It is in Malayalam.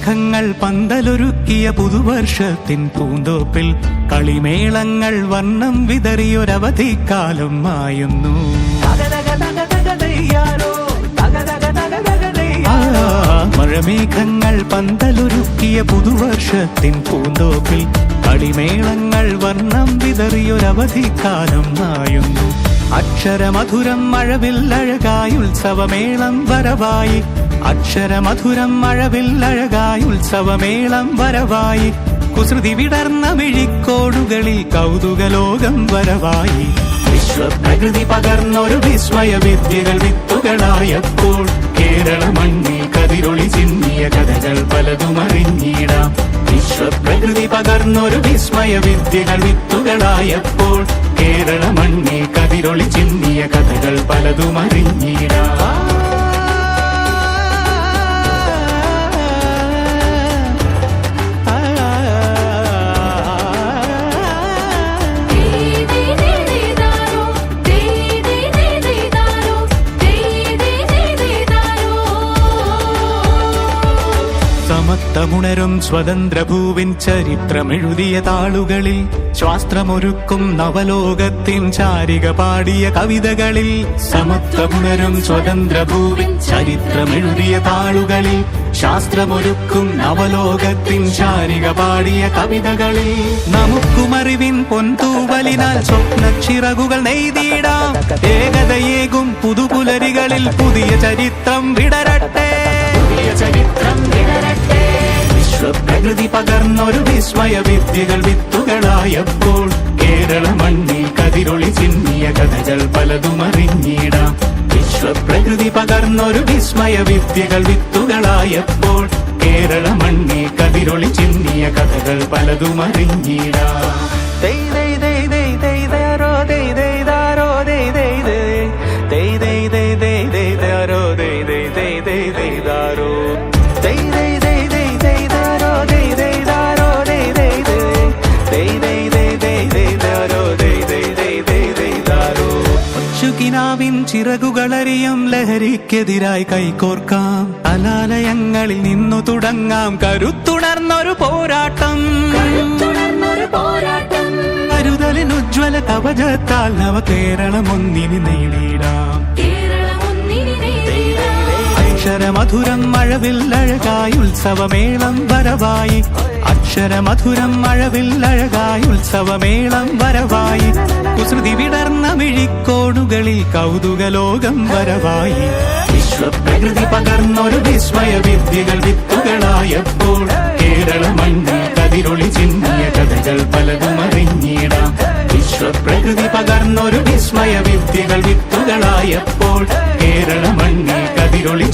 മഴമേഘങ്ങൾ പന്തലൊരുക്കിയ പുതുവർഷത്തിൻ പൂന്തോപ്പിൽ കളിമേളങ്ങൾ വർണ്ണം വിതറിയൊരവധിക്കാലം മായുന്നു. മഴമേഘങ്ങൾ പന്തലൊരുക്കിയ പുതുവർഷത്തിൻ പൂന്തോപ്പിൽ കളിമേളങ്ങൾ വർണ്ണം വിതറിയൊരവധിക്കാലം മായുന്നു. അക്ഷരമധുരം മഴവില്ലഴകായി ഉത്സവമേളം വരവായി. അക്ഷരമധുരം മഴവില്ലഴകായി ഉത്സവമേളം വരവായി. കുസൃതി വിടർന്ന മിഴിക്കോടുകളിൽ കൗതുകലോകം വരവായി. വിശ്വപ്രകൃതി പകർന്നൊരു വിസ്മയ വിദ്യകൾ വിത്തുകളായപ്പോൾ കേരള മണ്ണിൽ കതിരൊളി ചിന്നിയ കഥകൾ പലതും അറിഞ്ഞിടാം. വിശ്വപ്രകൃതി പകർന്നൊരു വിസ്മയ വിദ്യകൾ വിത്തുകളായപ്പോൾ കേരള മണ്ണിൽ കതിരൊളി ചിന്നിയ കഥകൾ പലതും അറിഞ്ഞിടാം. സമത്വമുണരും സ്വതന്ത്രഭൂവിൻ ചരിത്രമെഴുതിയ താളുകളിൽ ശാസ്ത്രമൊരുക്കും നവലോകത്തിൻ ചാരിക പാടിയ കവിതകളിൽ. സമത്വമുണരും സ്വതന്ത്രഭൂവിൻ ചരിത്രമെഴുതിയ താളുകളിൽ ശാസ്ത്രമൊരുക്കും നവലോകത്തിൻ ചാരിക പാടിയ കവിതകളിൽ. നമുക്കുമറിവിൻ പൊൻതൂവലിനാൽ സ്വപ്നച്ചിറകുകൾ നെയ്തിടാം. ഏകതയേകും പുതുപുലരികളിൽ പുതിയ ചരിത്രം വിടരട്ടെ. വിശ്വപ്രകൃതി പകർന്നൊരു വിസ്മയ വിദ്യകൾ വിത്തുകളായപ്പോൾ കേരള മണ്ണിൽ കതിരൊളി ചിന്നിയ കഥകൾ പലതും അറിഞ്ഞിടാം. വിശ്വപ്രകൃതി പകർന്നൊരു വിസ്മയ വിദ്യകൾ വിത്തുകളായപ്പോൾ കേരള മണ്ണിൽ കതിരൊളി ചിന്നിയ കഥകൾ പലതും അറിഞ്ഞിടാം. ിൻ ചിറകുകളറിയും ലഹരിക്കെതിരായി കൈകോർക്കാം. കലാലയങ്ങളിൽ നിന്നു തുടങ്ങാം കരുത്തുണർന്നൊരു പോരാട്ടം. കരുതലിനുജ്വല കവചത്താൽ നവ കേരളം ഒന്നിന് നേടിയിടാം. അക്ഷരമധുരം മഴവില്ലഴകായി ഉത്സവമേളം വരവായി. അക്ഷരമധുരം മഴവില്ലഴകായി ഉത്സവമേളം വരവായി. കുസൃതി വിടർന്ന മിഴിക്കോടുകളിൽ കൗതുകലോകം വരവായി. വിശ്വപ്രകൃതി പകർന്നൊരു വിസ്മയ വിദ്യകൾ വിത്തുകളായപ്പോൾ കേരള മണ്ണിൽ കതിരൊളി ചിന്നിയ കഥകൾ പലതും അറിഞ്ഞിടാം. വിശ്വപ്രകൃതി പകർന്നൊരു വിസ്മയ വിദ്യകൾ വിത്തുകളായപ്പോൾ കേരള മണ്ണിൽ കതിരൊളി